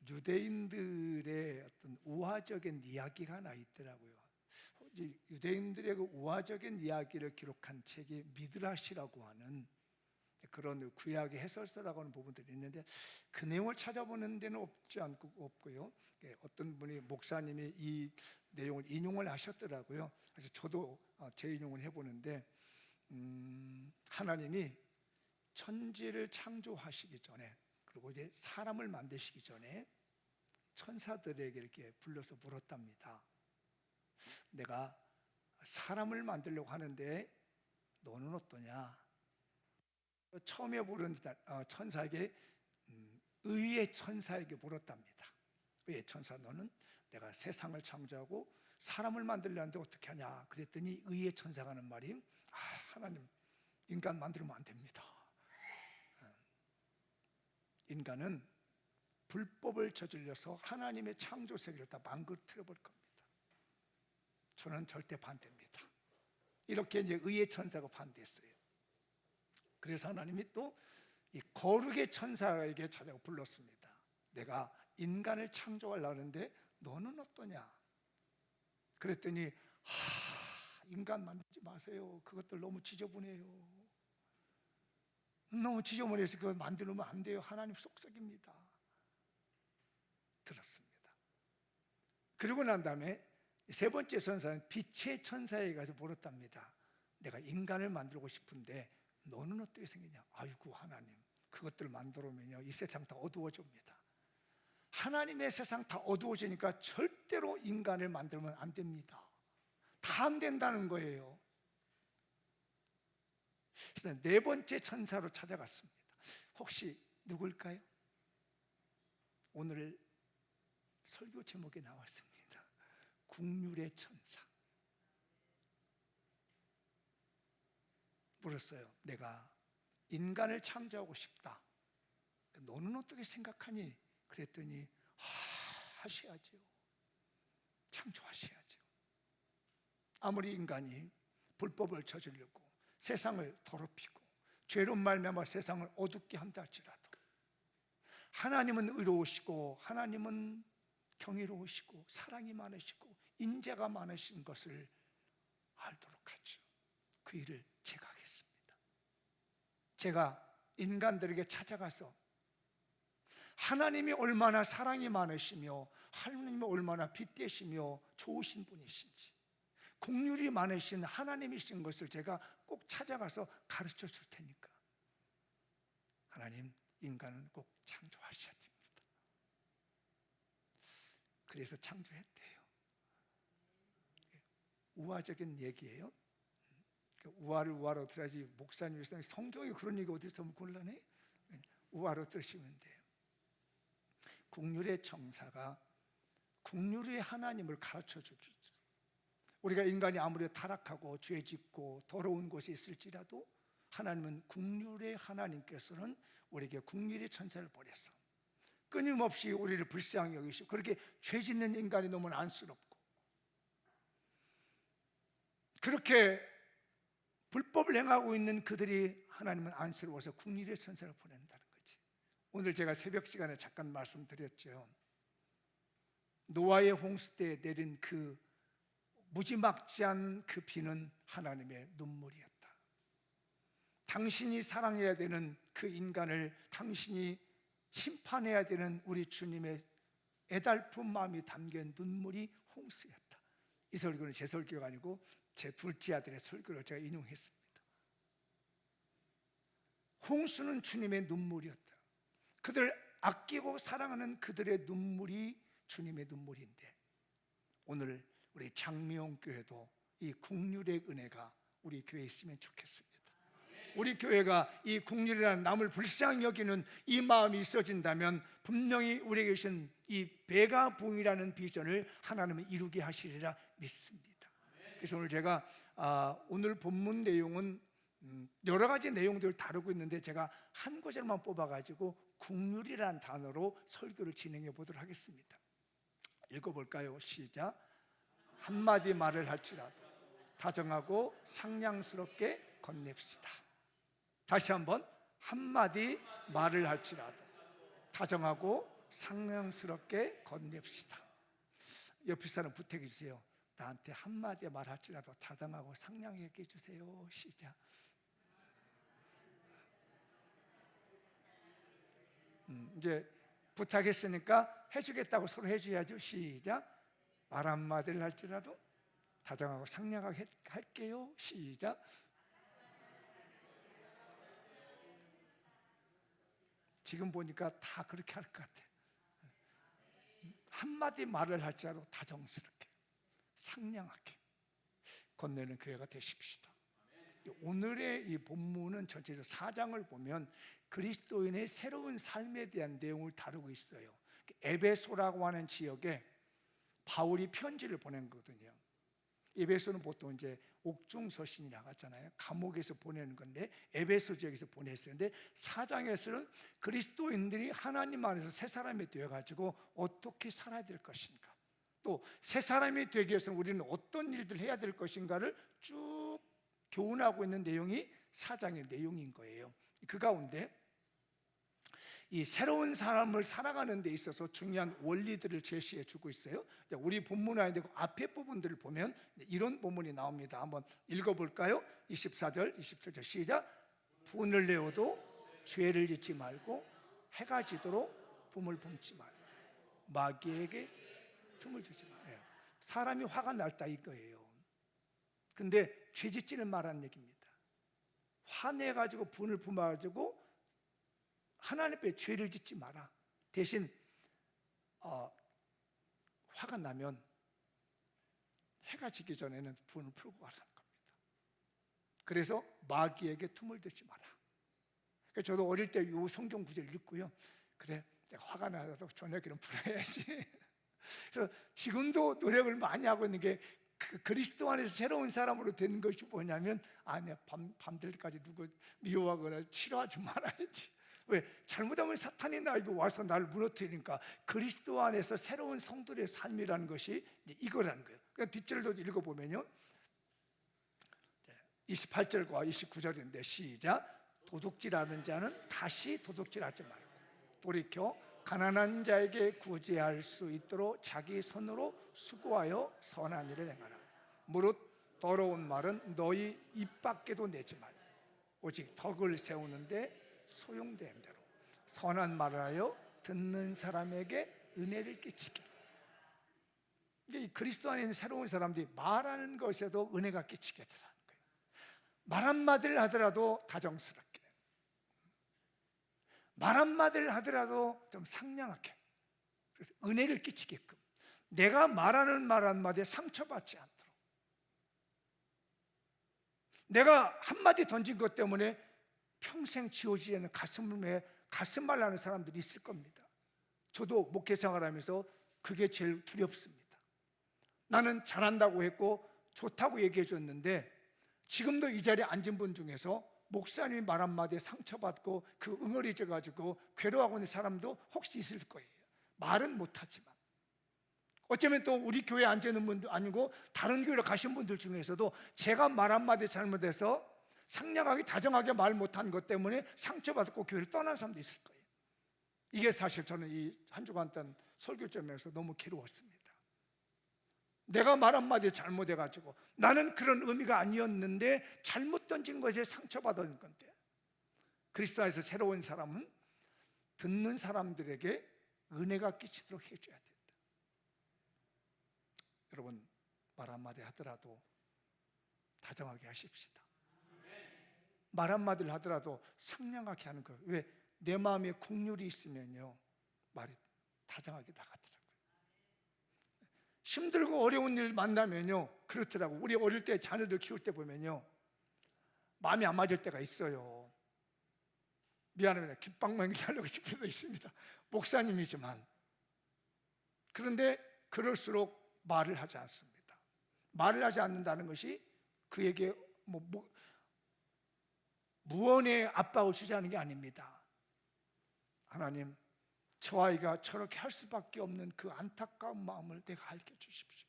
유대인들의 어떤 우화적인 이야기가 하나 있더라고요. 유대인들의 그 우화적인 이야기를 기록한 책이 미드라시라고 하는 그런 구약의 해설서라고 하는 부분들이 있는데, 그 내용을 찾아보는 데는 없고요. 어떤 분이 목사님이 이 내용을 인용을 하셨더라고요. 그래서 저도 재인용을 해보는데, 하나님이 천지를 창조하시기 전에, 그리고 이제 사람을 만드시기 전에 천사들에게 이렇게 불러서 물었답니다. 내가 사람을 만들려고 하는데 너는 어떠냐? 처음에 부른 천사에게, 의의 천사에게 물었답니다. 의의 천사, 너는 내가 세상을 창조하고 사람을 만들려는데 어떻게 하냐? 그랬더니 의의 천사가 하는 말이, 하나님, 인간 만들면 안 됩니다. 인간은 불법을 저질러서 하나님의 창조 세계를 다 망가뜨려 볼 겁니다. 저는 절대 반대입니다. 이렇게 이제 의의 천사가 반대했어요. 그래서 하나님이 또 이 거룩의 천사에게 찾아가 불렀습니다. 내가 인간을 창조하려고 하는데 너는 어떠냐? 그랬더니, 인간 만들지 마세요. 그것들 너무 지저분해요. 너무 지저분해서 그걸 만들면 안 돼요. 하나님 속삭입니다. 들었습니다. 그러고 난 다음에 세 번째 천사는 빛의 천사에 가서 물었답니다. 내가 인간을 만들고 싶은데 너는 어떻게 생기냐? 아이고 하나님, 그것들 만들어면요 이 세상 다 어두워집니다. 하나님의 세상 다 어두워지니까 절대로 인간을 만들면 안 됩니다. 다 안 된다는 거예요. 그래서 네 번째 천사로 찾아갔습니다. 혹시 누굴까요? 오늘 설교 제목에 나왔습니다. 국률의 천사. 물었어요. 내가 인간을 창조하고 싶다. 너는 어떻게 생각하니? 그랬더니 하셔야죠. 창조하셔야죠. 아무리 인간이 불법을 저지르고 세상을 더럽히고 죄로 말미암아 세상을 어둡게 한다 할지라도 하나님은 의로우시고 하나님은 경이로우시고 사랑이 많으시고 인자가 많으신 것을 알도록 하죠. 그 일을 제가 하겠습니다. 제가 인간들에게 찾아가서 하나님이 얼마나 사랑이 많으시며 하나님이 얼마나 빛되시며 좋으신 분이신지, 긍휼이 많으신 하나님이신 것을 제가 꼭 찾아가서 가르쳐 줄 테니까 하나님, 인간은 꼭 창조하셔야 됩니다. 그래서 창조했대요. 우화적인 얘기예요. 우화를 우화로 들어야지, 목사님 성경에 그런 얘기 어디서 곤란해? 우화로 들으시면 돼요. 긍휼의 천사가 긍휼의 하나님을 가르쳐 주죠. 우리가 인간이 아무리 타락하고 죄짓고 더러운 곳에 있을지라도 하나님은 긍휼의 하나님께서는 우리에게 긍휼의 천사를 보내서 끊임없이 우리를 불쌍히 여기시고, 그렇게 죄짓는 인간이 너무 안쓰럽고 그렇게 불법을 행하고 있는 그들이 하나님은 안쓰러워서 긍휼의 천사를 보낸다는 거지. 오늘 제가 새벽 시간에 잠깐 말씀드렸죠. 노아의 홍수 때 내린 그 무지막지한 그 비는 하나님의 눈물이었다. 당신이 사랑해야 되는 그 인간을 당신이 심판해야 되는 우리 주님의 애달픈 마음이 담긴 눈물이 홍수였다. 이 설교는 제 설교가 아니고 제 둘째 아들의 설교를 제가 인용했습니다. 홍수는 주님의 눈물이었다. 그들을 아끼고 사랑하는 그들의 눈물이 주님의 눈물인데, 오늘 우리 장미용 교회도 이 긍휼의 은혜가 우리 교회에 있으면 좋겠습니다. 우리 교회가 이 긍휼이라는 남을 불쌍히 여기는 이 마음이 있어진다면 분명히 우리에게 계신 이 배가 부흥이라는 비전을 하나님은 이루게 하시리라 믿습니다. 그래서 오늘 제가 오늘 본문 내용은 여러 가지 내용들을 다루고 있는데 제가 한 구절만 뽑아가지고 긍휼이라는 단어로 설교를 진행해 보도록 하겠습니다. 읽어볼까요? 시작. 한마디 말을 할지라도 다정하고 상냥스럽게 건넵시다. 다시 한번, 한마디 말을 할지라도 다정하고 상냥스럽게 건넵시다. 옆에 사람 부탁해 주세요. 나한테 한마디 말할지라도 타당하고 상냥하게 해주세요. 시작. 이제 부탁했으니까 해주겠다고 서로 해줘야죠. 시작. 말 한마디를 할지라도 다정하고 상냥하게 할게요. 시작. 지금 보니까 다 그렇게 할 것 같아. 한마디 말을 할지라도 다정스럽게 상냥하게 건네는 교회가 되십시다. 오늘의 이 본문은 전체적으로 4장을 보면 그리스도인의 새로운 삶에 대한 내용을 다루고 있어요. 에베소라고 하는 지역에 바울이 편지를 보낸 거거든요. 에베소는 보통 이제 옥중서신이라고 하잖아요. 감옥에서 보내는 건데 에베소 지역에서 보냈어요. 근데 4장에서는 그리스도인들이 하나님 안에서 새 사람이 되어가지고 어떻게 살아야 될 것인가, 또 새 사람이 되기 위해서는 우리는 어떤 일들을 해야 될 것인가를 쭉 교훈하고 있는 내용이 4장의 내용인 거예요. 그 가운데 이 새로운 사람을 살아가는 데 있어서 중요한 원리들을 제시해 주고 있어요. 우리 본문 안에 앞에 부분들을 보면 이런 본문이 나옵니다. 한번 읽어볼까요? 24절, 27절 시작. 분을 내어도 죄를 짓지 말고 해가 지도록 붐을 뿜지 말고 마귀에게 틈을 주지 말아요. 사람이 화가 날다 이거예요. 근데 죄 짓지는 말라는 얘기입니다. 화내가지고 분을 뿜어가지고 하나님 앞에 죄를 짓지 마라. 대신 화가 나면 해가 지기 전에는 분을 풀고 가라는 겁니다. 그래서 마귀에게 틈을 두지 마라. 그러니까 저도 어릴 때 이 성경 구절을 읽고요, 그래 내가 화가 나도 저녁에는 풀어야지. 그래서 지금도 노력을 많이 하고 있는 게 그리스도 안에서 새로운 사람으로 되는 것이 뭐냐면, 내가 밤들까지 누구 미워하거나 싫어하지 말아야지. 왜? 잘못하면 사탄이 나에게 와서 나를 무너뜨리니까. 그리스도 안에서 새로운 성도의 삶이라는 것이 이거라는 거예요. 그러니까 뒷절도 읽어보면요, 28절과 29절인데 시작. 도둑질하는 자는 다시 도둑질하지 말고 돌이켜 가난한 자에게 구제할 수 있도록 자기 손으로 수고하여 선한 일을 행하라. 무릇 더러운 말은 너희 입 밖에도 내지 말고 오직 덕을 세우는데 소용된 대로 선한 말을 하여 듣는 사람에게 은혜를 끼치게. 이 그리스도 안에 있는 새로운 사람들이 말하는 것에도 은혜가 끼치게 되라는 거예요. 말 한마디를 하더라도 다정스럽게, 말 한마디를 하더라도 좀 상냥하게, 그래서 은혜를 끼치게끔, 내가 말하는 말 한마디에 상처받지 않도록. 내가 한마디 던진 것 때문에 평생 지워지지 않는 가슴말 나는 사람들이 있을 겁니다. 저도 목회 생활하면서 그게 제일 두렵습니다. 나는 잘한다고 했고 좋다고 얘기해 줬는데, 지금도 이 자리에 앉은 분 중에서 목사님이 말 한마디에 상처받고 그 응어리져 가지고 괴로워하고 있는 사람도 혹시 있을 거예요. 말은 못하지만. 어쩌면 또 우리 교회에 앉아 있는 분도 아니고 다른 교회로 가신 분들 중에서도 제가 말 한마디 잘못해서 상냥하게 다정하게 말 못한 것 때문에 상처받고 교회를 떠난 사람도 있을 거예요. 이게 사실 저는 이 한 주간 동안 설교점에서 너무 괴로웠습니다. 내가 말 한마디 잘못해가지고 나는 그런 의미가 아니었는데 잘못 던진 것에 상처받은 건데, 그리스도 안에서 새로운 사람은 듣는 사람들에게 은혜가 끼치도록 해줘야 된다. 여러분, 말 한마디 하더라도 다정하게 하십시다. 말 한마디를 하더라도 상냥하게 하는 거예요. 왜? 내 마음에 국률이 있으면요, 말이 다정하게 나가더라고요. 힘들고 어려운 일 만나면요, 그렇더라고. 우리 어릴 때 자녀들 키울 때 보면요, 마음이 안 맞을 때가 있어요. 미안합니다. 귓방망이 하려고 싶을 때도 있습니다. 목사님이지만. 그런데 그럴수록 말을 하지 않습니다. 말을 하지 않는다는 것이 그에게 무언의 압박을 주자는 게 아닙니다. 하나님, 저 아이가 저렇게 할 수밖에 없는 그 안타까운 마음을 내가 알게 해주십시오.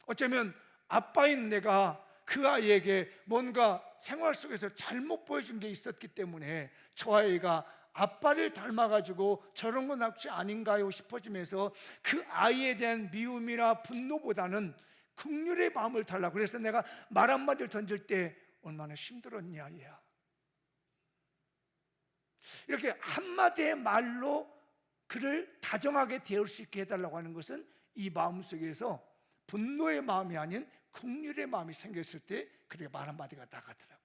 어쩌면 아빠인 내가 그 아이에게 뭔가 생활 속에서 잘못 보여준 게 있었기 때문에 저 아이가 아빠를 닮아가지고 저런 건 혹시 아닌가요 싶어지면서 그 아이에 대한 미움이나 분노보다는 긍휼의 마음을 달라고. 그래서 내가 말 한마디를 던질 때 얼마나 힘들었냐 얘야, 이렇게 한마디의 말로 그를 다정하게 대할 수 있게 해달라고 하는 것은 이 마음속에서 분노의 마음이 아닌 긍휼의 마음이 생겼을 때 그렇게 말 한마디가 나가더라고요.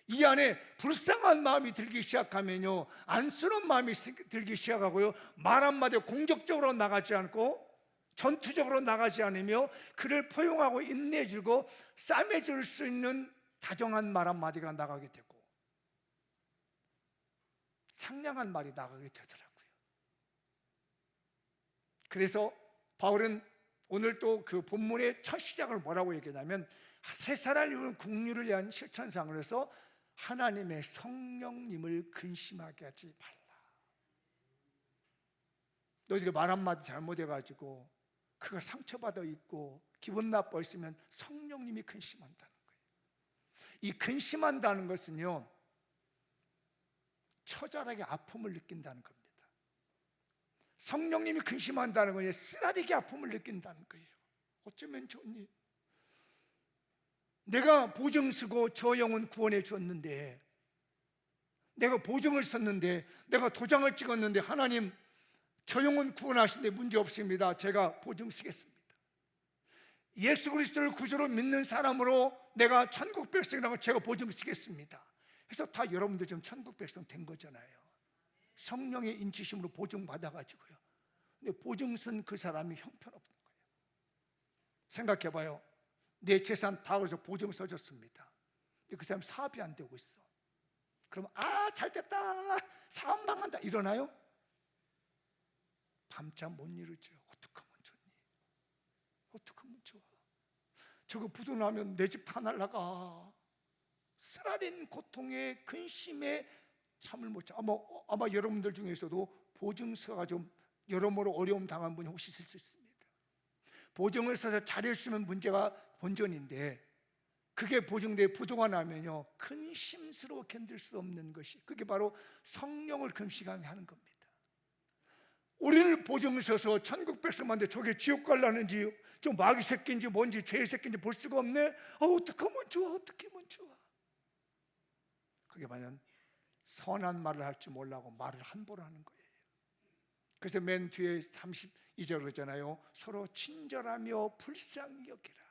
이 안에 불쌍한 마음이 들기 시작하면요, 안쓰러운 마음이 들기 시작하고요, 말 한마디 공격적으로 나가지 않고 전투적으로 나가지 않으며 그를 포용하고 인내해주고 싸매줄 수 있는 다정한 말 한마디가 나가게 되고 상냥한 말이 나가게 되더라고요. 그래서 바울은 오늘 또 그 본문의 첫 시작을 뭐라고 얘기하냐면, 새 살을 이루는 긍휼을 위한 실천상을 해서 하나님의 성령님을 근심하게 하지 말라. 너희들이 말 한마디 잘못해가지고 그가 상처받아 있고 기분 나빠 있으면 성령님이 근심한다는 거예요. 이 근심한다는 것은요, 처절하게 아픔을 느낀다는 겁니다. 성령님이 근심한다는 건 쓰라리게 아픔을 느낀다는 거예요. 어쩌면 좋니? 내가 보증 쓰고 저 영혼 구원해 줬는데, 내가 보증을 썼는데, 내가 도장을 찍었는데, 하나님 저 영혼 구원하시는데 문제 없습니다, 제가 보증 쓰겠습니다. 예수 그리스도를 구주로 믿는 사람으로 내가 천국 백성이라고 제가 보증 쓰겠습니다. 그래서 다 여러분들 지금 천국 백성 된 거잖아요. 성령의 인치심으로 보증 받아가지고요. 근데 보증 쓴 그 사람이 형편없는 거예요. 생각해봐요. 내 재산 다 그래서 보증 써줬습니다. 그 사람 사업이 안 되고 있어. 그럼 잘됐다, 사업 망한다 일어나요? 밤잠 못 이루죠. 어떡하면 좋니? 어떡하면 좋아? 저거 부도 나면 내 집 다 날라가. 쓰라린 고통에 근심에 잠을 못 자. 아마 여러분들 중에서도 보증서가 좀 여러모로 어려움 당한 분이 혹시 있을 수 있습니다. 보증을 써서 잘했으면 문제가 본전인데, 그게 보증돼 부도가 나면요, 근심스러워 견딜 수 없는 것이, 그게 바로 성령을 근심하게 하는 겁니다. 우리를 보증을 써서 천국 백성한테 저게 지옥 갈라는지 좀 마귀 새끼인지 뭔지 죄의 새끼인지 볼 수가 없네. 어떻게 하면 좋아, 어떻게 하면 좋아. 그게 과연 선한 말을 할 줄 몰라고 말을 함부로 하는 거예요. 그래서 맨 뒤에 32절 그러잖아요. 서로 친절하며 불쌍히 여기라.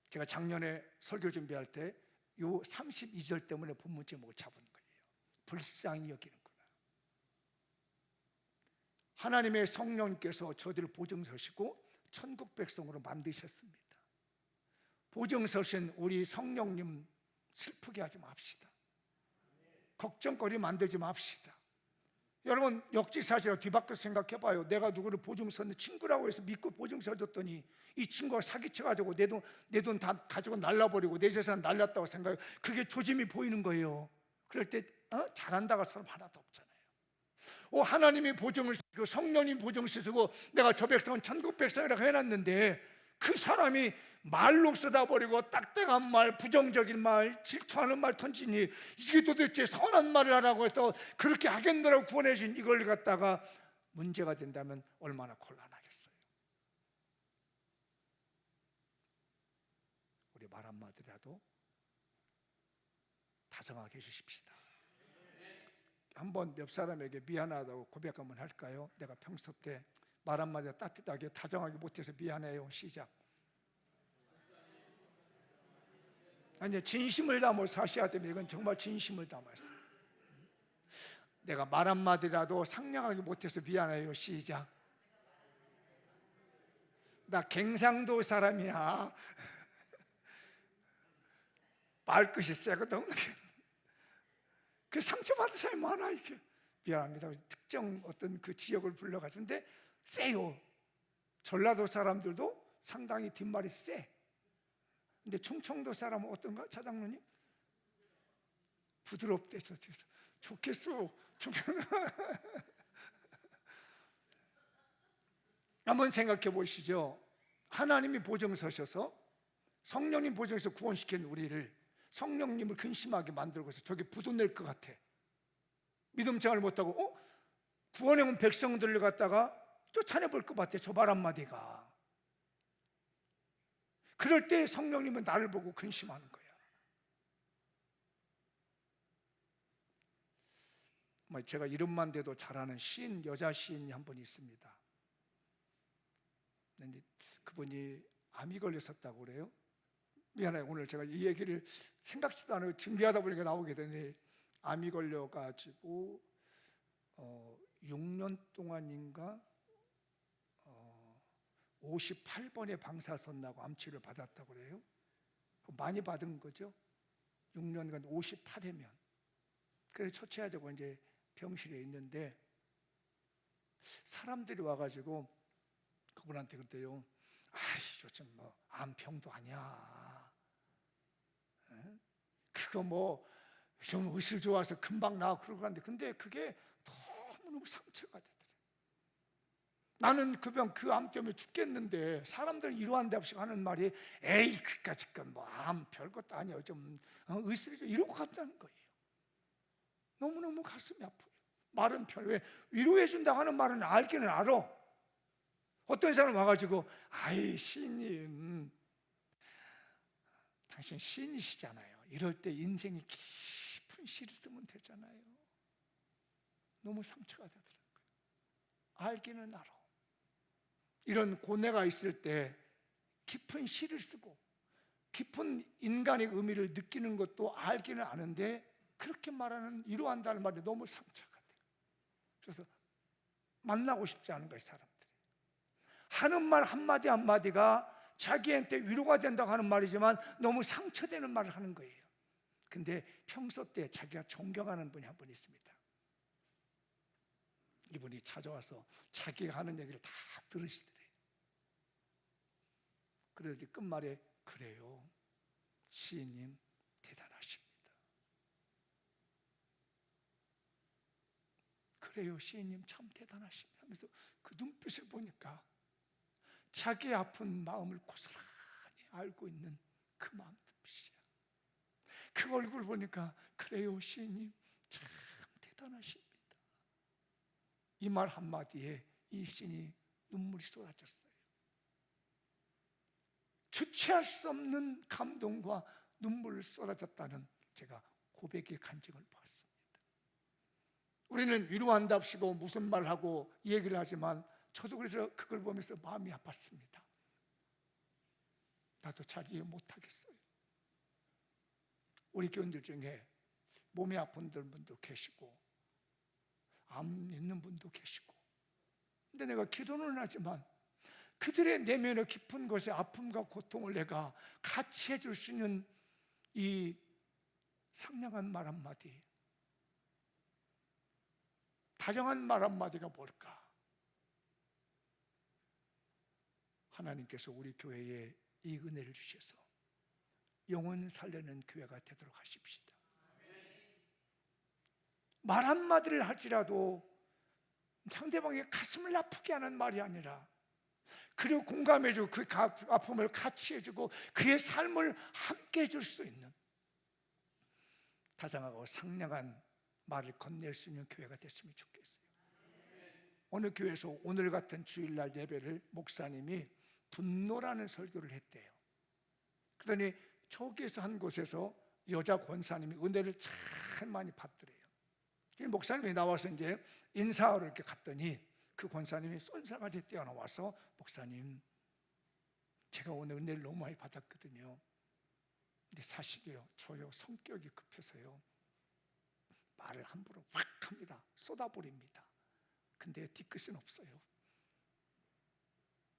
제가 작년에 설교 준비할 때 요 32절 때문에 본문 제목을 잡은 거예요. 불쌍히 여기는구나. 하나님의 성령님께서 저들을 보증 서시고 천국 백성으로 만드셨습니다. 보증 서신 우리 성령님 슬프게 하지 맙시다. 걱정거리 만들지 맙시다. 여러분, 역지사지라 뒤바꿔 생각해봐요. 내가 누구를 보증 썼는데 친구라고 해서 믿고 보증 써줬더니 이 친구가 사기쳐가지고 내 돈 다 가지고 날라버리고 내 재산 날렸다고 생각해요. 그게 조짐이 보이는 거예요. 그럴 때 잘한다가 사람 하나도 없잖아요. 하나님이 보증을 쓰고 성령님 보증을 쓰고 내가 저 백성은 천국 백성이라고 해놨는데 그 사람이 말로 쏟아버리고 딱딱한 말, 부정적인 말, 질투하는 말 던지니 이게 도대체 선한 말을 하라고 해서 그렇게 하겠노라고 구원해 주신 이걸 갖다가 문제가 된다면 얼마나 곤란하겠어요. 우리 말 한마디라도 다정하게 해주십시다. 한번 옆 사람에게 미안하다고 고백 한번 할까요? 내가 평소 때 말 한마디 따뜻하게 다정하게 못해서 미안해요. 시작. 아니, 진심을 담아 사셔야 됩니다. 이건 정말 진심을 담았어요. 내가 말 한마디라도 상냥하게 못해서 미안해요. 시작. 나 갱상도 사람이야. 말끝이 세거든. 그 상처받은 사람이 많아. 이게 미안합니다. 특정 어떤 그 지역을 불러가지는데 세요. 전라도 사람들도 상당히 뒷말이 세. 근데 충청도 사람은 어떤가? 차장로님? 부드럽대. 저 뒤에서 좋겠어. 한번 생각해 보시죠. 하나님이 보증 서셔서 성령님 보증해서 구원시킨 우리를 성령님을 근심하게 만들고서 저게 부도낼 것 같아. 믿음 생활을 못하고 구원해 온 백성들을 갖다가 쫓아내볼 것 같아, 저 말 한마디가. 그럴 때 성령님은 나를 보고 근심하는 거야. 제가 이름만 대도 잘 아는 시인, 여자 시인이 한 분 있습니다. 그분이 암이 걸렸었다고 그래요. 미안해요, 오늘 제가 이 얘기를 생각지도 않고 준비하다 보니까 나오게 되니, 암이 걸려가지고 6년 동안인가 58번의 방사선하고 암치료를 받았다고 그래요. 많이 받은 거죠. 6년간 58회면. 그래서 처치해야 되고 이제 병실에 있는데, 사람들이 와가지고 그분한테 그랬대요. 아이, 요즘 암병도 아니야. 그거 좀 의술 좋아서 금방 나아 그러고 하는데, 근데 그게 너무너무 상처가 되더래. 나는 그 병, 그 암 때문에 죽겠는데 사람들은 이러한데 없이 하는 말이, 에이, 그까짓 건 암 별것도 아니야, 좀 의술이 좀 이러고 간다는 거예요. 너무너무 가슴이 아파요. 말은 왜 위로해 준다고 하는 말은 알기는 알아. 어떤 사람 와가지고, 아이, 시인님, 당신 시인이시잖아요. 이럴 때 인생이 깊은 시를 쓰면 되잖아요. 너무 상처가 되더라고요. 알기는 알아. 이런 고뇌가 있을 때 깊은 시를 쓰고 깊은 인간의 의미를 느끼는 것도 알기는 아는데, 그렇게 말하는, 위로한다는 말이 너무 상처가 돼요. 그래서 만나고 싶지 않은 거예요, 사람들이. 하는 말 한마디 한마디가 자기한테 위로가 된다고 하는 말이지만 너무 상처되는 말을 하는 거예요. 근데 평소 때 자기가 존경하는 분이 한 분 있습니다. 이분이 찾아와서 자기가 하는 얘기를 다 들으시더래요. 그래서 끝말에, 그래요, 시인님 대단하십니다. 그래요, 시인님 참 대단하십니다 하면서 그 눈빛을 보니까 자기 아픈 마음을 고스란히 알고 있는 그 마음 눈빛이야. 그 얼굴 보니까, 그래요, 시인님 참 대단하십니다. 이 말 한마디에 이 시인이 눈물이 쏟아졌어요. 주체할 수 없는 감동과 눈물을 쏟아졌다는 제가 고백의 간증을 보았습니다. 우리는 위로한답시고 무슨 말하고 얘기를 하지만, 저도 그래서 그걸 보면서 마음이 아팠습니다. 나도 잘 이해 못하겠어요. 우리 교인들 중에 몸이 아픈 분도 계시고 암 있는 분도 계시고, 근데 내가 기도는 하지만 그들의 내면의 깊은 곳에 아픔과 고통을 내가 같이 해줄 수 있는 이 상냥한 말 한마디, 다정한 말 한마디가 뭘까? 하나님께서 우리 교회에 이 은혜를 주셔서 영혼 살리는 교회가 되도록 하십시다. 말 한마디를 할지라도 상대방의 가슴을 아프게 하는 말이 아니라, 그리고 공감해주고 그 아픔을 같이 해주고 그의 삶을 함께 해줄 수 있는 다정하고 상냥한 말을 건넬 수 있는 교회가 됐으면 좋겠어요. 어느 교회에서 오늘 같은 주일날 예배를 목사님이 분노라는 설교를 했대요. 그러더니 저기에서 한 곳에서 여자 권사님이 은혜를 참 많이 받더래요. 목사님이 나와서 이제 인사하러 이렇게 갔더니 그 권사님이 쏜살같이 뛰어나와서, 목사님, 제가 오늘 은혜를 너무 많이 받았거든요. 근데 사실이요, 저요 성격이 급해서요 말을 함부로 확 합니다. 쏟아버립니다. 근데 뒤끝은 없어요.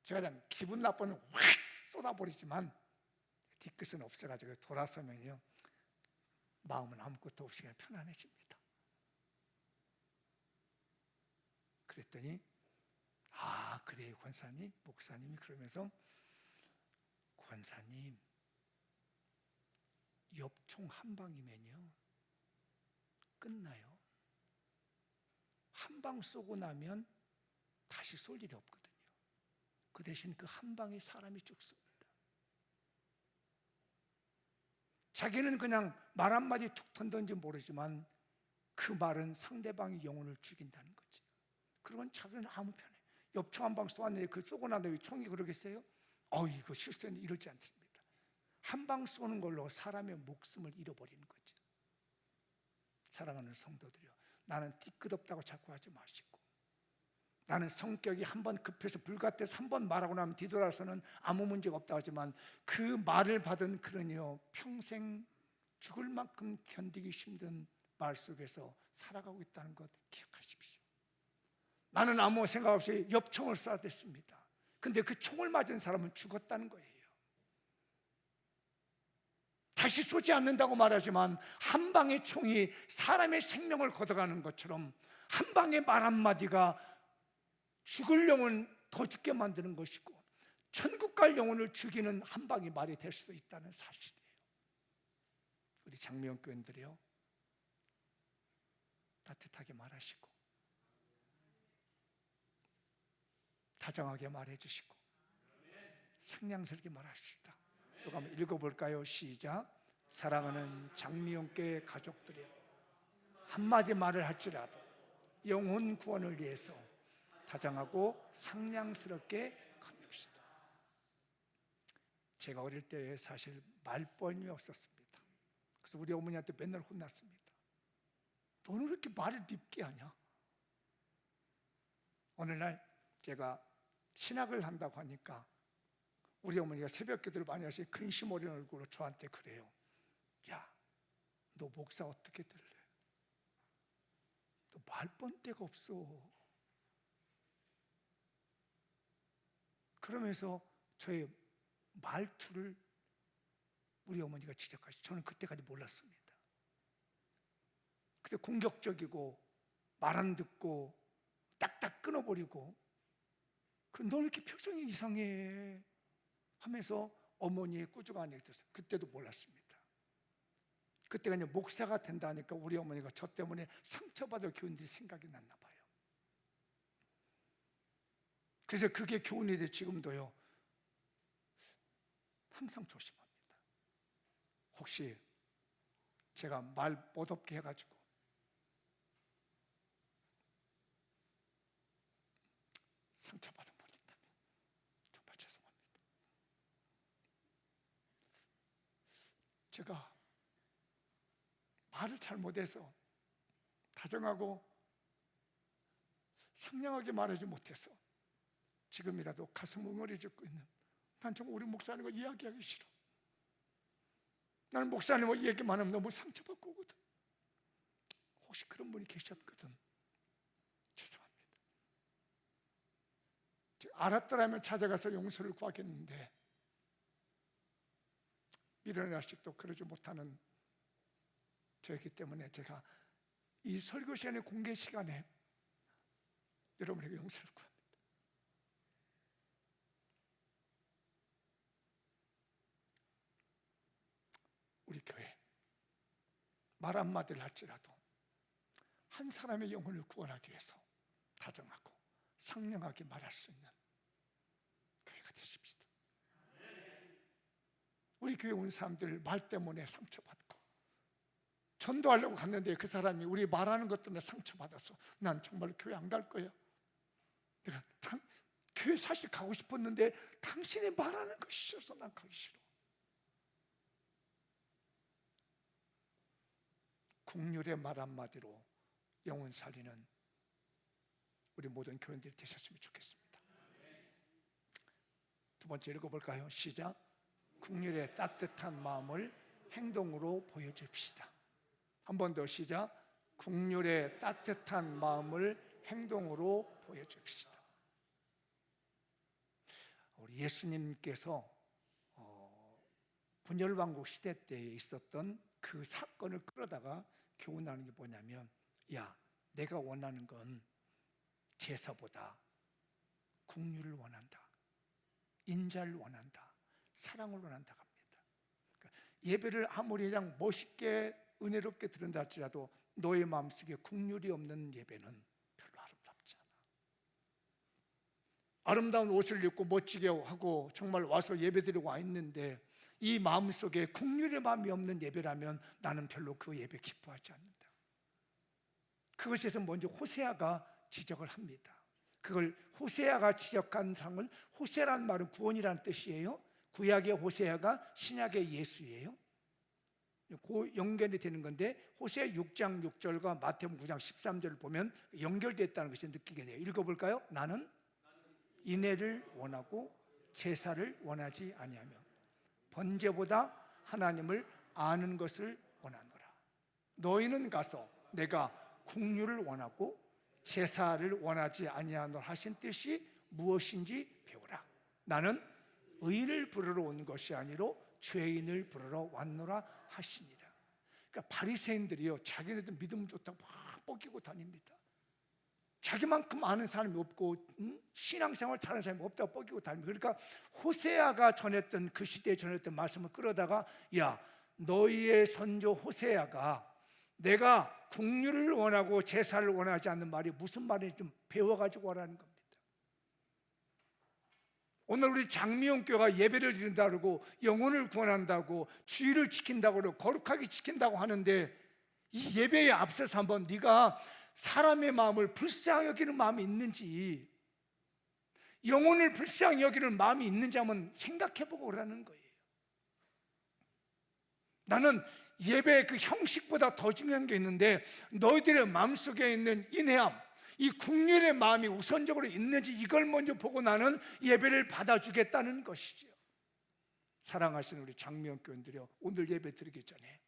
제가 그냥 기분 나쁘면 확 쏟아버리지만 뒤끝은 없어가지고 돌아서면요 마음은 아무것도 없이 그냥 편안해집니다. 그랬더니, 아, 그래요 권사님, 목사님이 그러면서, 권사님, 엽총 한 방이면요 끝나요. 한 방 쏘고 나면 다시 쏠 일이 없거든요. 그 대신 그 한 방에 사람이 죽습니다. 자기는 그냥 말 한마디 툭 던던지 모르지만 그 말은 상대방의 영혼을 죽인다는 거지. 그건 자기는 아무 편해. 옆총 한 방 쏘았는데 그 쏘고 난 다음에 총이 그러겠어요? 이거 실수했는데 이러지 않습니다. 한 방 쏘는 걸로 사람의 목숨을 잃어버리는 거죠. 사랑하는 성도들이요, 나는 뒤끝없다고 자꾸 하지 마시고, 나는 성격이 한번 급해서 불같아서 한 번 말하고 나면 뒤돌아서는 아무 문제가 없다고 하지만 그 말을 받은 그러니요 평생 죽을 만큼 견디기 힘든 말 속에서 살아가고 있다는 것 기억하십시오. 나는 아무 생각 없이 엽총을 쏴댔습니다. 근데 그 총을 맞은 사람은 죽었다는 거예요. 다시 쏘지 않는다고 말하지만 한 방의 총이 사람의 생명을 걷어가는 것처럼 한 방의 말 한마디가 죽을 영혼 더 죽게 만드는 것이고 천국 갈 영혼을 죽이는 한 방의 말이 될 수도 있다는 사실이에요. 우리 장미영 교인들이요, 따뜻하게 말하시고 다정하게 말해주시고 상냥스럽게 말하시다. 이거 한번 읽어볼까요? 시작. 사랑하는 장미영교회 가족들이여, 한마디 말을 할지라도 영혼 구원을 위해서 다정하고 상냥스럽게 건넵시다. 제가 어릴 때 사실 말번이 없었습니다. 그래서 우리 어머니한테 맨날 혼났습니다. 너는 왜 이렇게 말을 밉게 하냐? 어느 날 제가 신학을 한다고 하니까 우리 어머니가 새벽 기도를 많이 하시니 근심 어린 얼굴로 저한테 그래요. 야, 너 목사 어떻게 들래? 너 말번대가 없어. 그러면서 저의 말투를 우리 어머니가 지적하시죠. 저는 그때까지 몰랐습니다. 근데 공격적이고 말 안 듣고 딱딱 끊어버리고, 너 왜 이렇게 표정이 이상해 하면서 어머니의 꾸중한 얘기 들었어요. 그때도 몰랐습니다. 그때가 이제 목사가 된다니까 우리 어머니가 저 때문에 상처받을 교인들이 생각이 났나 봐요. 그래서 그게 교훈이 돼 지금도요 항상 조심합니다. 혹시 제가 말 못없게 해가지고 상처받은 분이 있다면 정말 죄송합니다. 제가 말을 잘못해서 다정하고 상냥하게 말하지 못해서 지금이라도 가슴 웅얼해지고 있는, 난 정말 우리 목사님과 이야기하기 싫어. 나는 목사님과 얘기만 하면 너무 상처받고 오거든. 혹시 그런 분이 계셨거든, 죄송합니다. 알았더라면 찾아가서 용서를 구하겠는데 미련의 아직도 그러지 못하는 저였기 때문에 제가 이 설교 시간에 공개 시간에 여러분에게 용서를 구합니다. 우리 교회 말 한마디를 할지라도 한 사람의 영혼을 구원하기 위해서 다정하고 상냥하게 말할 수 있는 교회가 되십시다. 우리 교회 온 사람들 말 때문에 상처받고 전도하려고 갔는데 그 사람이 우리 말하는 것 때문에 상처받아서 난 정말 교회 안 갈 거야. 내가 교회 사실 가고 싶었는데 당신이 말하는 것이 싫어서 난 가기 싫어. 국률의 말 한마디로 영혼 살리는 우리 모든 교인들이 되셨으면 좋겠습니다. 두 번째 읽어볼까요? 시작. 국률의 따뜻한 마음을 행동으로 보여줍시다. 한 번 더 시작. 국률의 따뜻한 마음을 행동으로 보여줍시다. 우리 예수님께서 분열왕국 시대 때에 있었던 그 사건을 끌어다가 교훈하는 게 뭐냐면, 야, 내가 원하는 건 제사보다 국률을 원한다, 인자를 원한다, 사랑을 원한다 합니다. 그러니까 예배를 아무리 그냥 멋있게 은혜롭게 드린다 할지라도 너의 마음속에 국률이 없는 예배는 별로 아름답지 않아. 아름다운 옷을 입고 멋지게 하고 정말 와서 예배드리고 와 있는데 이 마음속에 긍휼의 마음이 없는 예배라면 나는 별로 그 예배 기뻐하지 않는다. 그것에서 먼저 호세아가 지적을 합니다. 그걸 호세아가 지적한 상을, 호세라는 말은 구원이라는 뜻이에요. 구약의 호세아가 신약의 예수예요. 그 연결이 되는 건데, 호세아 6장 6절과 마태복음 9장 13절을 보면 연결됐다는 것이 느끼게 돼요. 읽어볼까요? 나는 인애를 원하고 제사를 원하지 아니하며 번제보다 하나님을 아는 것을 원하노라. 너희는 가서 내가 긍휼을 원하고 제사를 원하지 아니하노라 하신 뜻이 무엇인지 배우라. 나는 의인을 부르러 온 것이 아니로 죄인을 부르러 왔노라 하시니라. 그러니까 바리새인들이요, 자기네들 믿음 좋다고 막 뻐기고 다닙니다. 자기만큼 아는 사람이 없고 신앙생활 잘하는 사람이 없다고 뻐기고 다닙니다. 그러니까 호세아가 전했던, 그 시대에 전했던 말씀을 끌어다가, 야, 너희의 선조 호세아가 내가 긍휼을 원하고 제사를 원하지 않는 말이 무슨 말인지 좀 배워가지고 오라는 겁니다. 오늘 우리 장미용교가 예배를 드린다고 그러고 영혼을 구원한다고 주의를 지킨다고 그러고 거룩하게 지킨다고 하는데, 이 예배에 앞서서 한번 네가 사람의 마음을 불쌍히 여기는 마음이 있는지, 영혼을 불쌍히 여기는 마음이 있는지 한번 생각해보고 오라는 거예요. 나는 예배의 그 형식보다 더 중요한 게 있는데, 너희들의 마음속에 있는 인애함, 이 긍휼의 마음이 우선적으로 있는지 이걸 먼저 보고 나는 예배를 받아주겠다는 것이죠. 사랑하시는 우리 장미영 교인들이요, 오늘 예배 드리기 전에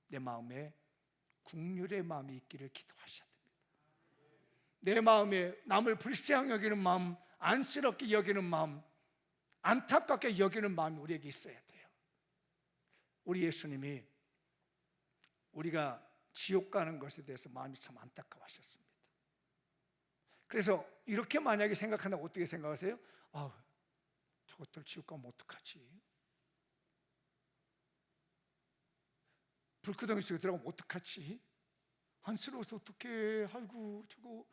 내 마음에 긍휼의 마음이 있기를 기도하셔야 됩니다. 내 마음에 남을 불쌍히 여기는 마음, 안쓰럽게 여기는 마음, 안타깝게 여기는 마음이 우리에게 있어야 돼요. 우리 예수님이 우리가 지옥 가는 것에 대해서 마음이 참 안타까워하셨습니다. 그래서 이렇게 만약에 생각한다면 어떻게 생각하세요? 저것들 지옥 가면 어떡하지? 불구덩이 속에 들어가면 어떡하지? 안쓰러워서 어떡해? 아이고, 저거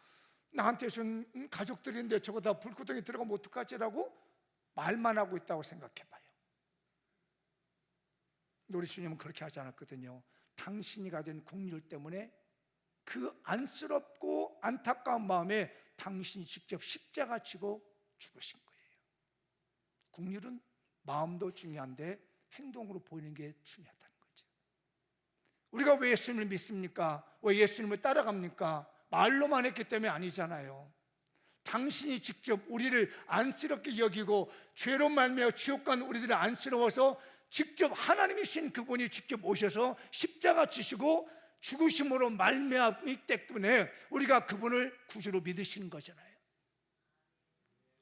나한테 준 가족들인데 저거 다 불구덩이 들어가면 어떡하지라고 말만 하고 있다고 생각해봐요. 우리 주님은 그렇게 하지 않았거든요. 당신이 가진 긍휼 때문에 그 안쓰럽고 안타까운 마음에 당신이 직접 십자가 지고 죽으신 거예요. 긍휼은 마음도 중요한데 행동으로 보이는 게 중요하다는 거죠. 우리가 왜 예수님을 믿습니까? 왜 예수님을 따라갑니까? 말로만 했기 때문에 아니잖아요. 당신이 직접 우리를 안쓰럽게 여기고 죄로 말미암아 지옥 간 우리들을 안쓰러워서 직접 하나님이신 그분이 직접 오셔서 십자가 지시고 죽으심으로 말미암기 때문에 우리가 그분을 구주로 믿으시는 거잖아요.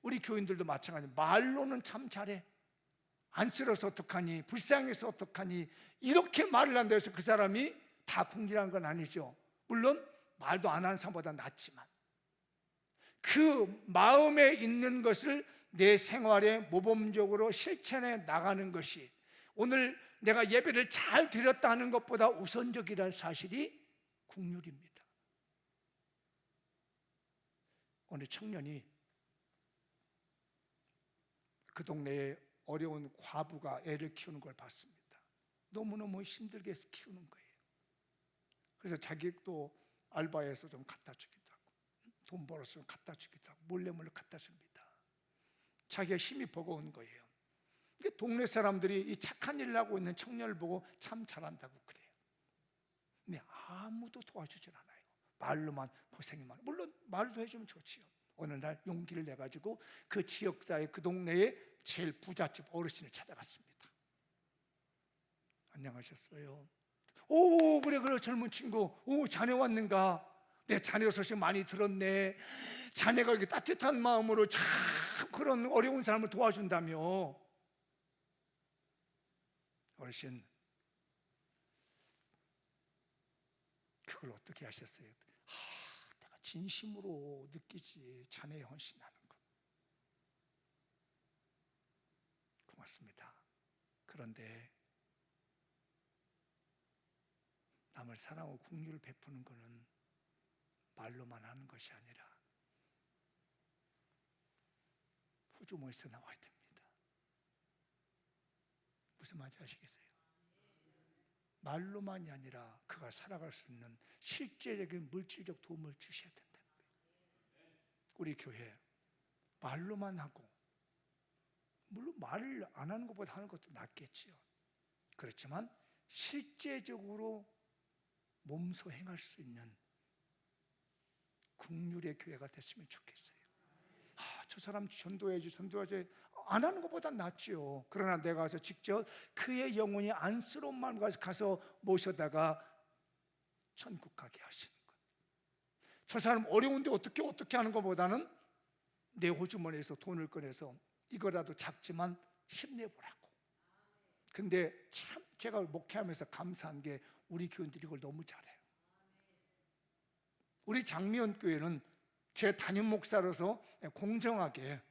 우리 교인들도 마찬가지예요. 말로는 참 잘해, 안쓰러워서 어떡하니, 불쌍해서 어떡하니, 이렇게 말을 한다 해서 그 사람이 다 긍휼한 건 아니죠. 물론 말도 안 하는 사람보다 낫지만 그 마음에 있는 것을 내 생활에 모범적으로 실천해 나가는 것이 오늘 내가 예배를 잘 드렸다는 것보다 우선적이라는 사실이 긍휼입니다. 어느 청년이 그 동네에 어려운 과부가 애를 키우는 걸 봤습니다. 너무너무 힘들게 해서 키우는 거예요. 그래서 자기도 알바해서 좀 갖다 주기도 하고 돈 벌어서 좀 갖다 주기도 하고 몰래 갖다 줍니다. 자기가 힘이 버거운 거예요. 동네 사람들이 이 착한 일을 하고 있는 청년을 보고 참 잘한다고 그래요. 근데 아무도 도와주질 않아요. 말로만 고생이 많아요. 물론 말도 해주면 좋지요. 어느 날 용기를 내가지고 그 지역사회, 그 동네에 제일 부잣집 어르신을 찾아갔습니다. 안녕하셨어요? 오, 그래 젊은 친구, 오, 자네 왔는가? 내 자네 소식 많이 들었네. 자네가 이렇게 따뜻한 마음으로 참 그런 어려운 사람을 도와준다며. 어르신, 그걸 어떻게 하셨어요? 내가 진심으로 느끼지, 자네의 헌신하는 거. 고맙습니다. 그런데 남을 사랑하고 긍휼을 베푸는 것은 말로만 하는 것이 아니라 후주머니에서 나와야 됩니다. 무슨 말인지 아시겠어요? 말로만이 아니라 그가 살아갈 수 있는 실제적인 물질적 도움을 주셔야 된다는 거예요. 우리 교회 말로만 하고, 물론 말을 안 하는 것보다 하는 것도 낫겠지요. 그렇지만 실제적으로 몸소 행할 수 있는 국률의 교회가 됐으면 좋겠어요. 저 사람 전도해야지 안 하는 것보다 낫지요. 그러나 내가 가서 직접 그의 영혼이 안쓰러운 마음 가서 모셔다가 천국 가게 하시는 것. 저 사람 어려운데 어떻게 하는 것보다는 내 호주머니에서 돈을 꺼내서 이거라도 작지만 힘내보라고. 근데 참 제가 목회하면서 감사한 게 우리 교인들이 이걸 너무 잘해요. 우리 장미원 교회는 제 담임 목사로서 공정하게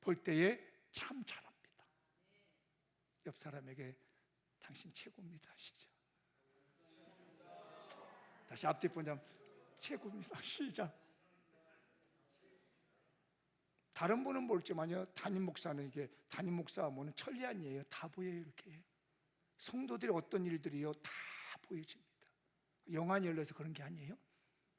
볼 때에 참 잘합니다. 옆 사람에게 당신 최고입니다. 시작. 다시 앞뒤 본장 최고입니다. 시작. 다른 분은 모르지만요, 담임 목사는 이게 담임 목사 하면은 천리안이에요. 다 보여요. 이렇게 성도들이 어떤 일들이요 다 보여집니다. 영안이 열려서 그런 게 아니에요.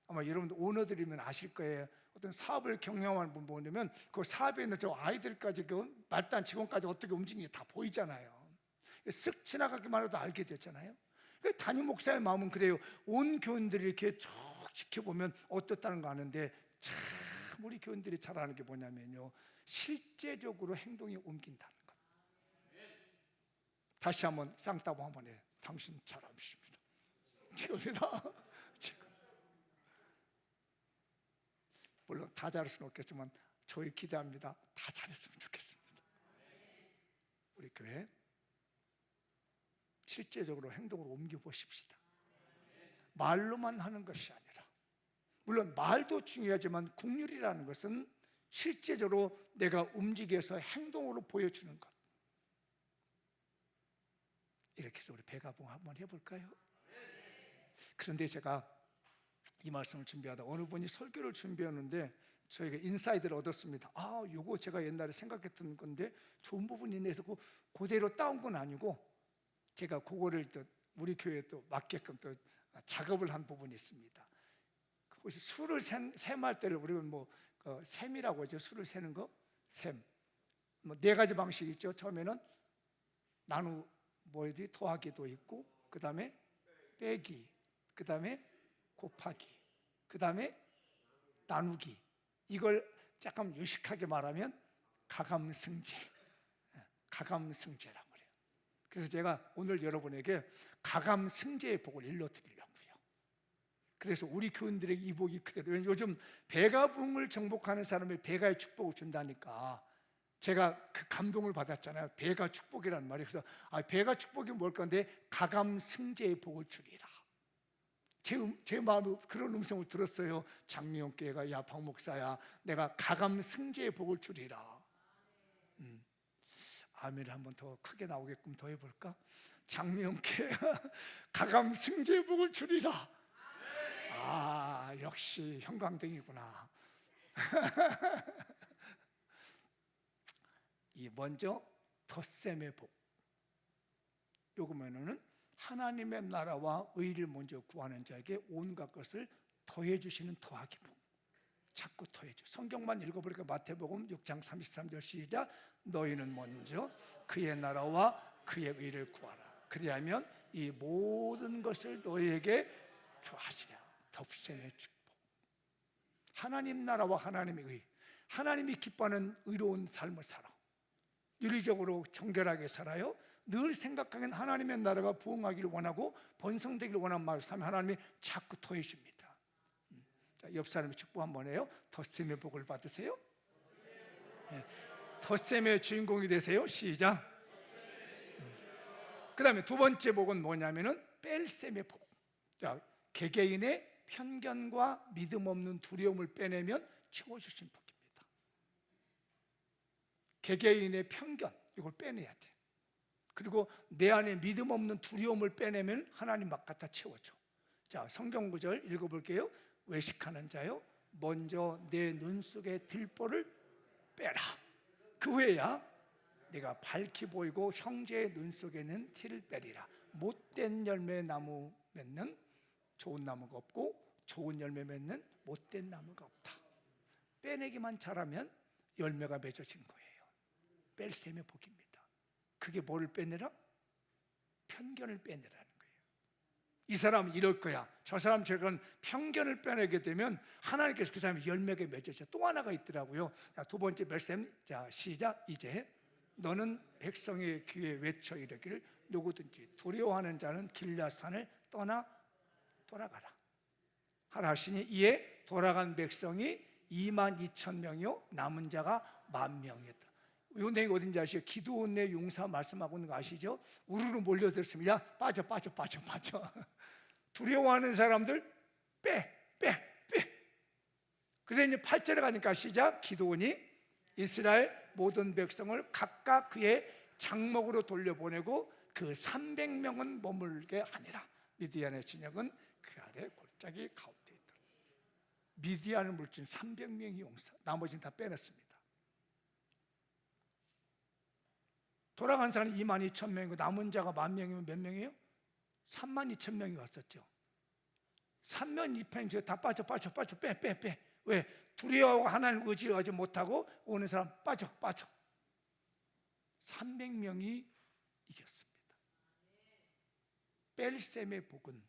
아마 여러분들 오너들이면 아실 거예요. 어떤 사업을 경영하는 분 보면 그 사업에 있는 저 아이들까지 그 말단 직원까지 어떻게 움직이는지 다 보이잖아요. 쓱 지나가기만 해도 알게 됐잖아요. 담임 목사의 마음은 그래요. 온 교인들이 이렇게 쭉 지켜보면 어떻다는 거 아는데, 참 우리 교인들이 잘하는 게 뭐냐면요, 실제적으로 행동이 옮긴다는 것. 다시 한번 쌍따봉 한번 해요. 당신 잘하십니다. 지금이다. 물론 다 잘할 수는 없겠지만 저희 기대합니다. 다 잘했으면 좋겠습니다. 우리 교회 실제적으로 행동으로 옮겨보십시다. 말로만 하는 것이 아니라, 물론 말도 중요하지만 국률이라는 것은 실제적으로 내가 움직여서 행동으로 보여주는 것. 이렇게 해서 우리 배가봉 한번 해볼까요? 그런데 제가 이 말씀을 준비하다 어느 분이 설교를 준비하는데 저희가 인사이드를 얻었습니다. 요거 제가 옛날에 생각했던 건데 좋은 부분이 있네 해서 그대로 따온 건 아니고, 제가 그거를 또 우리 교회에 또 맞게끔 또 작업을 한 부분이 있습니다. 그것이 수를 셈할 때를 우리는 셈이라고 하죠. 수를 세는 거, 셈. 네 가지 방식이 있죠. 처음에는 더하기도 있고, 그 다음에 빼기, 그 다음에 곱하기, 그 다음에 나누기. 이걸 조금 유식하게 말하면 가감승제라고 그래요. 그래서 제가 오늘 여러분에게 가감승제의 복을 일러드리려고요. 그래서 우리 교인들에게 이 복이 그대로, 요즘 배가붕을 정복하는 사람이 배가의 축복을 준다니까 제가 그 감동을 받았잖아요. 배가 축복이라는 말이. 그래서 배가 축복이 뭘 건데, 가감승제의 복을 주리라. 제 마음에 그런 음성을 들었어요. 장미영교회가, 야 박 목사야, 내가 가감승제의 복을 주리라. 아멘을 한번 더 크게 나오게끔 더 해볼까? 장미영교회가 가감승제의 복을 주리라. 역시 형광등이구나. 이 먼저 덧셈의 복. 요거면은 하나님의 나라와 의를 먼저 구하는 자에게 온갖 것을 더해 주시는 더하기 복. 자꾸 더해 줘. 성경만 읽어보니까 마태복음 6장 33절 시작. 너희는 먼저 그의 나라와 그의 의를 구하라. 그리하면 이 모든 것을 너희에게 더하시리라. 덧셈의 축복. 하나님 나라와 하나님의 의, 하나님이 기뻐하는 의로운 삶을 살아. 윤리적으로 정결하게 살아요. 늘 생각하기엔 하나님의 나라가 부흥하기를 원하고 번성되기를 원하는 마음을 삶에 하나님이 자꾸 더해 줍니다. 옆 사람이 축복 한번 해요. 덧셈의 복을 받으세요. 덧셈의 주인공이 되세요. 시작. 그 다음에 두 번째 복은 뭐냐면은 뺄셈의 복. 개개인의 편견과 믿음 없는 두려움을 빼내면 채워주신 복입니다. 개개인의 편견, 이걸 빼내야 돼. 그리고 내 안에 믿음 없는 두려움을 빼내면 하나님 막 갖다 채워줘. 자, 성경 구절 읽어볼게요. 외식하는 자요, 먼저 내 눈 속에 들보를 빼라. 그 후에야 네가 밝히 보이고 형제의 눈 속에는 티를 빼리라. 못된 열매 나무 맺는 좋은 나무가 없고 좋은 열매 맺는 못된 나무가 없다. 빼내기만 잘하면 열매가 맺어진 거예요. 뺄셈의 복입니다. 그게 뭐를 빼내라? 편견을 빼내라는 거예요. 이 사람은 이럴 거야, 저 사람 저건, 편견을 빼내게 되면 하나님께서 그 사람이 열매가 맺어져. 또 하나가 있더라고요. 자, 두 번째 말씀, 자 시작. 이제 너는 백성의 귀에 외쳐 이르기를 누구든지 두려워하는 자는 길앗산을 떠나 돌아가라 하라 하시니 이에 돌아간 백성이 22,000명이요 남은 자가 10,000명이었다. 이 내용이 어딘지 아시죠? 기드온의 용사 말씀하고 있는 거 아시죠? 우르르 몰려들었습니다. 빠져. 두려워하는 사람들 빼. 그래서 이제 8절에 가니까 시작. 기드온이 이스라엘 모든 백성을 각각 그의 장목으로 돌려보내고 그 300명은 머물게 하니라. 미디안의 진영은 그 아래 골짜기 가운데 있다. 미디안을 물진 300명의 용사, 나머지는 다 빼냈습니다. 돌아간 사람이 22,000명이고 남은 자가 10,000명이면 몇 명이에요? 32,000명이 왔었죠. 3,200명 다 빠져. 빼. 왜? 두려워하고 하나님 의지하지 못하고 오는 사람 빠져. 300명이 이겼습니다. 뺄셈의 복은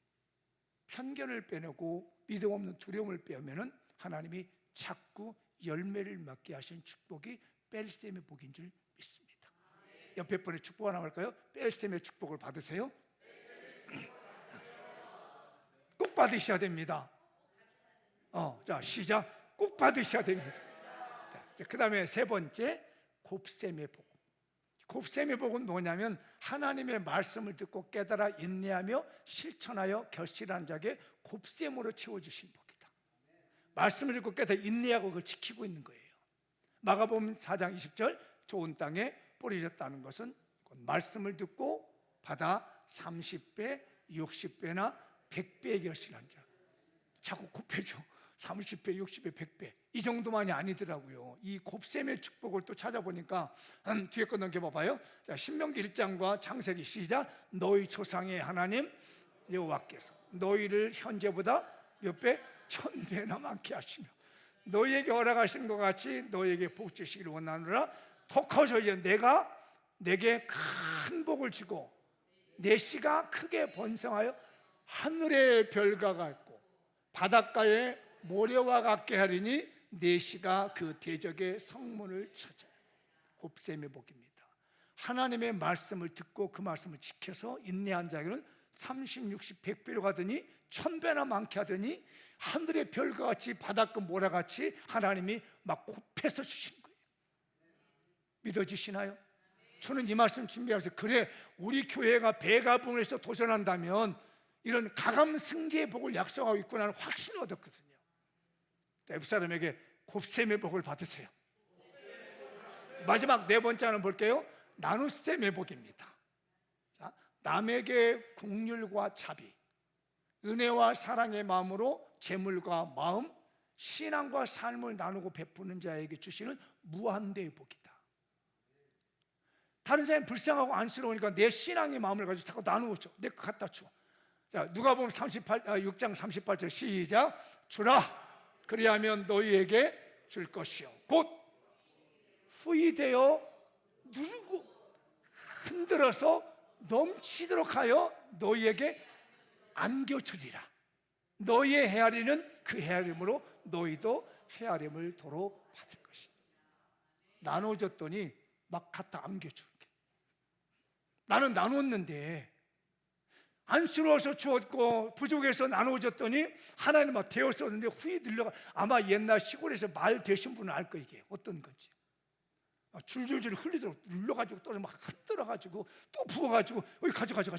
편견을 빼내고 믿음 없는 두려움을 빼면은 하나님이 자꾸 열매를 맺게 하신 축복이 뺄셈의 복인 줄 믿습니다. 옆에 분의 축복 하나 할까요? 뺄셈의 축복을 받으세요. 꼭 받으셔야 됩니다. 자 시작. 꼭 받으셔야 됩니다. 자, 그 다음에 세 번째, 곱셈의 복. 곱셈의 복은 뭐냐면 하나님의 말씀을 듣고 깨달아 인내하며 실천하여 결실한 자에게 곱셈으로 채워주신 복이다. 말씀을 듣고 깨달아 인내하고 그걸 지키고 있는 거예요. 마가복음 4장 20절, 좋은 땅에 뿌려졌다는 것은 말씀을 듣고 받아 30배, 60배나 100배의 결실한 자. 자꾸 곱해줘. 30배, 60배, 100배. 이 정도만이 아니더라고요. 이 곱셈의 축복을 또 찾아보니까 뒤에 거 넘겨봐봐요. 자, 신명기 1장과 창세기 시작. 너희 조상의 하나님 여호와께서 너희를 현재보다 몇 배? 1000배나 많게 하시며 너희에게 허락하신 것 같이 너희에게 복 주시기를 원하노라. 더 커져. 이제 내가 내게 큰 복을 주고 내 씨가 크게 번성하여 하늘의 별과 같고 바닷가에 모래와 같게 하리니 내 씨가 그 대적의 성문을 찾아. 곱셈의 복입니다. 하나님의 말씀을 듣고 그 말씀을 지켜서 인내한 자에게는 30, 60, 100배로 가더니 1000배나 많게 하더니 하늘의 별과 같이 바닷가 모래같이 하나님이 막 곱해서 주시는 거예요. 믿어지시나요? 저는 이 말씀 준비해서 그래, 우리 교회가 배가붕에서 도전한다면 이런 가감승제의 복을 약속하고 있구나는 확신을 얻었거든요. 옆 사람에게 곱셈의 복을 받으세요. 마지막 네 번째 하나 볼게요. 나눗셈의 복입니다. 자, 남에게 긍휼과 자비, 은혜와 사랑의 마음으로 재물과 마음, 신앙과 삶을 나누고 베푸는 자에게 주시는 무한대의 복이다. 다른 사람이 불쌍하고 안쓰러우니까 내 신앙의 마음을 가지고 자꾸 나누어줘. 내 거 갖다 줘. 자, 누가복음 6장 38절 시작. 주라, 그리하면 너희에게 줄 것이요 곧 후이되어 누르고 흔들어서 넘치도록 하여 너희에게 안겨주리라. 너희의 헤아리는 그 헤아림으로 너희도 헤아림을 도로 받을 것이다. 나눠줬더니 막 갖다 안겨주는 게. 나는 나눴는데 안쓰러워서 주었고 부족해서 나눠줬더니 하나님은 되었었는데 후에 들려가. 아마 옛날 시골에서 말 되신 분은 알 거 이게 어떤 건지. 줄줄줄 흘리도록 눌러가지고 또 막 흔들어가지고 또 부어가지고 여기 가져가지고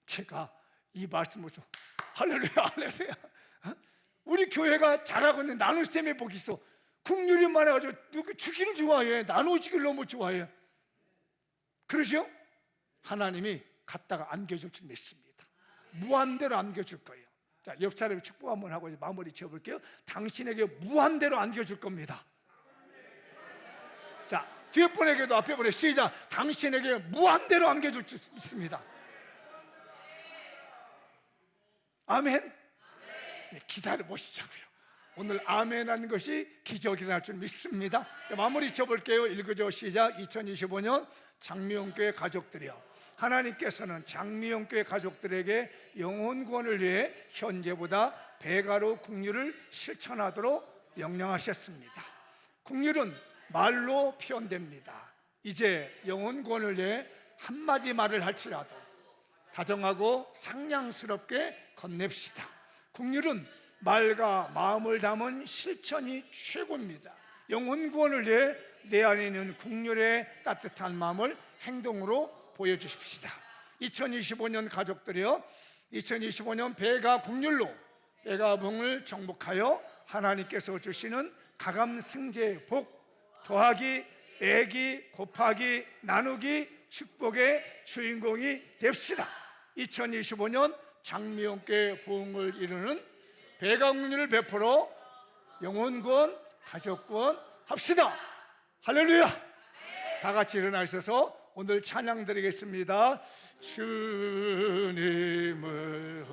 제가 이 말씀을 좀 할렐루야 우리 교회가 잘하고 있는 나눗셈의 복이 있어. 긍휼이 많아가지고 누구 주기를 좋아해. 나눠주기를 너무 좋아해. 그러죠? 하나님이 갖다가 안겨줄 줄 믿습니다. 무한대로 안겨줄 거예요. 자, 옆 사람이 축복 한번 하고 마무리 지어볼게요. 당신에게 무한대로 안겨줄 겁니다. 자, 뒤에 분에게도 앞에 분에 시작. 당신에게 무한대로 안겨줄 수 있습니다. 아멘. 네, 기다려 보시자고요. 오늘 아멘 하는 것이 기적이 날 줄 믿습니다. 마무리 쳐볼게요. 읽어줘. 시작. 2025년 장미용교회 가족들이여, 하나님께서는 장미용교회 가족들에게 영혼 구원을 위해 현재보다 배가로 긍휼을 실천하도록 명령하셨습니다. 긍휼은 말로 표현됩니다. 이제 영혼 구원을 위해 한마디 말을 할지라도 다정하고 상냥스럽게 건넵시다. 긍휼은 말과 마음을 담은 실천이 최고입니다. 영혼 구원을 위해 내 안에 있는 긍휼의 따뜻한 마음을 행동으로 보여주십시다. 2025년 가족들이여, 2025년 배가 긍휼로 배가 봉을 정복하여 하나님께서 주시는 가감승제의 복, 더하기, 빼기, 곱하기, 나누기 축복의 주인공이 됩시다. 2025년 장미용교회 부흥을 이루는 배가 긍휼을 베풀어 영혼구원, 가족구원 합시다. 할렐루야. 다 같이 일어나 있어서 오늘 찬양 드리겠습니다. 주님을